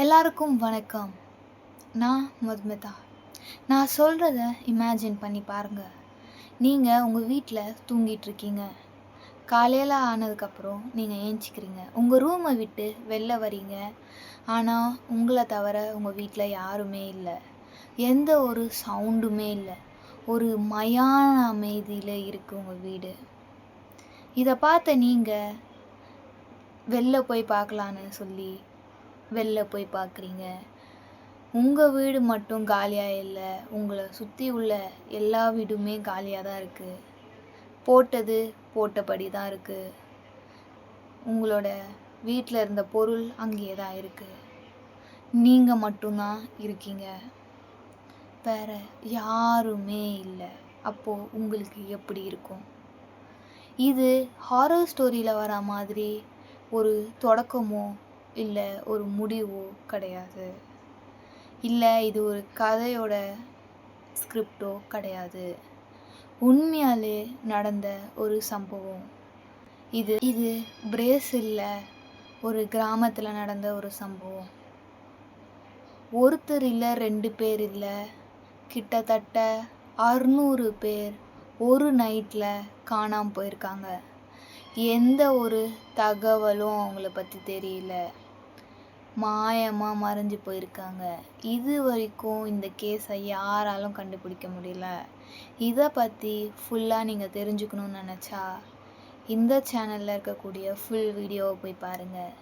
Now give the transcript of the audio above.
எல்லாருக்கும் வணக்கம். நான் மதுமிதா. நான் சொல்கிறத இமேஜின் பண்ணி பாருங்கள். நீங்கள் உங்கள் வீட்டில் தூங்கிட்டுருக்கீங்க. காலையில் ஆனதுக்கப்புறம் நீங்கள் ஏஞ்சிக்கிறீங்க. உங்கள் ரூமை விட்டு வெளில வரீங்க. ஆனால் உங்களை தவிர உங்கள் வீட்டில் யாருமே இல்லை. எந்த ஒரு சவுண்டுமே இல்லை. ஒரு மயான அமைதியில் இருக்குது உங்கள் வீடு. இதை பார்த்த நீங்கள் வெளில போய் பார்க்கலான்னு சொல்லி வெளில போய் பார்க்குறீங்க. உங்கள் வீடு மட்டும் காலியாக இல்லை, உங்களை சுற்றி உள்ள எல்லா வீடுமே காலியாக தான் இருக்குது. போட்டது போட்டபடி தான் இருக்குது. உங்களோட வீட்டில் இருந்த பொருள் அங்கேயே தான் இருக்குது. நீங்கள் மட்டும்தான் இருக்கீங்க, வேறு யாருமே இல்லை. அப்போது உங்களுக்கு எப்படி இருக்கும்? இது ஹாரர் ஸ்டோரியில் வர மாதிரி ஒரு தொடக்கமோ இல்லை ஒரு முடிவோ கிடையாது. இல்லை இது ஒரு கதையோட ஸ்கிரிப்டோ கிடையாது. உண்மையாலே நடந்த ஒரு சம்பவம். இது பிரேசிலில் ஒரு கிராமத்தில் நடந்த ஒரு சம்பவம். ஒருத்தர் இல்லை, 2 பேர் இல்லை, கிட்டத்தட்ட 600 பேர் ஒரு நைட்டில் காணாமல் போயிருக்காங்க. எந்த ஒரு தகவலும் அவங்கள பற்றி தெரியல. மாயமாக மறைஞ்சு போயிருக்காங்க. இது வரைக்கும் இந்த கேஸை யாராலும் கண்டுபிடிக்க முடியல. இதை பற்றி ஃபுல்லாக நீங்கள் தெரிஞ்சுக்கணுன்னு நினச்சா இந்த சேனலில் இருக்கக்கூடிய ஃபுல் வீடியோவை போய் பாருங்கள்.